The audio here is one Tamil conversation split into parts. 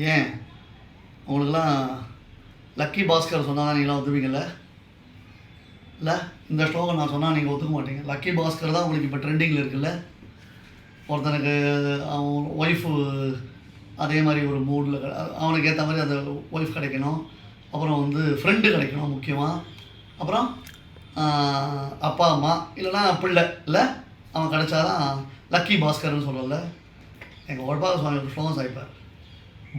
ஏன் உங்களுக்கெல்லாம் லக்கி பாஸ்கர் சொன்னால் தான் நீங்களாம் ஒத்துப்பீங்கள்ல? இல்லை, இந்த ஸ்லோகம் நான் சொன்னால் நீங்கள் ஒத்துக்க மாட்டீங்க. லக்கி பாஸ்கர் தான் உங்களுக்கு இப்போ ட்ரெண்டிங்கில் இருக்குல்ல. ஒருத்தனுக்கு அவன் ஒய்ஃபு அதே மாதிரி ஒரு மூடில் அவனுக்கு ஏற்ற மாதிரி அந்த ஒய்ஃப் கிடைக்கணும். அப்புறம் வந்து ஃப்ரெண்டு கிடைக்கணும் முக்கியமாக. அப்புறம் அப்பா அம்மா இல்லைன்னா பிள்ளை இல்லை அவன் கிடைச்சாதான் லக்கி பாஸ்கர்னு சொல்லல. எங்கள் ஒடப்பாக சுவாமி ஒரு ஸ்லோகம் சாய்ப்பார்,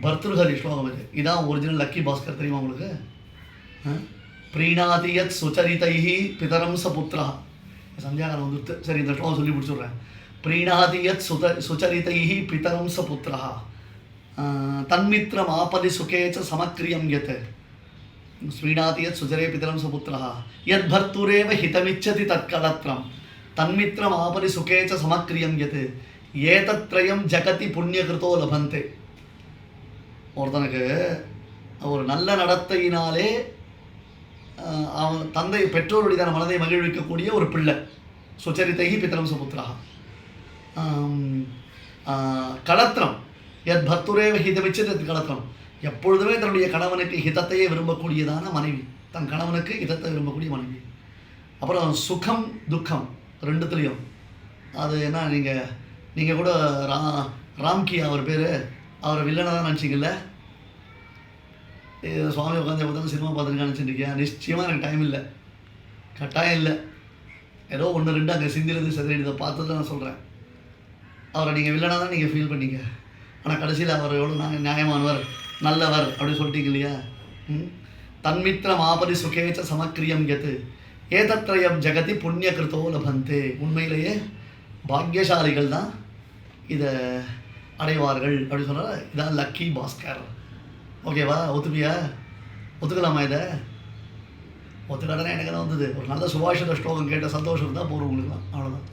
பர்திருஹரி ஸ்லோகம் இது. இதான் ஒரிஜினல் லக்கி பாஸ்கர். தெரியுமா உங்களுக்கு? ப்ரீணாதி யத் சுச்சரிதைஹி பிதரம் ச புத்ரா. சந்தியாகாரம் வந்துட்டு சரி இந்த ஸ்லோகம் சொல்லி பிடிச்சிடுறேன். ப்ரீணாதி யத் சுச்சரிதைஹி பிதரம் ச புத்ரா தன்மித்ரம் ஆபதி சுகேச்ச சமக்ரியம் யத். ஸ்ரீநாதி யத் சுச்சரே பிதரம் ச புத்ரா யத் பர்த்துரேவ ஹிதமிச்சதி தற்கலத்ரம் தன்மித்ரம் ஆபதி சுகேச்ச சமக்ரியம் யத் ஏதத்ரயம் ஜகதி புண்ணியகிருத்தோ லபந்தே. ஒருத்தனுக்கு ஒரு நல்ல நடத்தையினாலே அவன் தந்தை பெற்றோருடைய மனதை மகிழ்விக்கக்கூடிய ஒரு பிள்ளை. சுச்சரிதைஹி பிதரம் சபுத்ரா களத்திரம் எத் பர்த்துரேவ ஹிதமிச்சது களத்திரம். எப்பொழுதுமே தன்னுடைய கணவனுக்கு ஹிதத்தையே விரும்பக்கூடியதான மனைவி, தன் கணவனுக்கு ஹிதத்தை விரும்பக்கூடிய மனைவி. அப்புறம் சுகம் துக்கம் ரெண்டுத்துலேயும் அது என்ன, நீங்கள் கூட ராம்கி அவர் பேர், அவரை வில்லனை தான் நினச்சிங்கல்ல. சுவாமி உட்காந்து பார்த்தாலும் சினிமா பார்த்துருக்கான்னு நினச்சிருக்கியா? நிச்சயமாக எனக்கு டைம் இல்லை, கட்டாயம் இல்லை. ஏதோ ஒன்று ரெண்டு அங்கே சிந்திலிருந்து செதறிடுதை பார்த்து தான் நான் சொல்கிறேன். அவரை நீங்கள் வில்லனாக தான் நீங்கள் ஃபீல் பண்ணீங்க. ஆனால் கடைசியில் அவர் எவ்வளோ நியாயமானவர் நல்லவர் அப்படின்னு சொல்லிட்டீங்க இல்லையா? தன்மித்ரம் ஆபதி சுகேச்ச சமக்ரியம் யத் ஏதத்ரயம் ஜெகதி புண்ணிய கிருத்தோ லபந்தே. உண்மையிலேயே பாக்யசாலிகள் தான் இதை அடைவார்கள் அப்படின்னு சொன்னால் இதான் லக்கி பாஸ்கர். ஓகேவா? ஒத்துப்பியா? ஒத்துக்கலாமா? இதை ஒத்துக்காடனே எனக்கு தான் வந்தது. ஒரு நல்ல சுபாஷித ஸ்லோகம் கேட்ட சந்தோஷம் தான் போகிறோம் உங்களுக்குலாம். அவ்வளோதான்.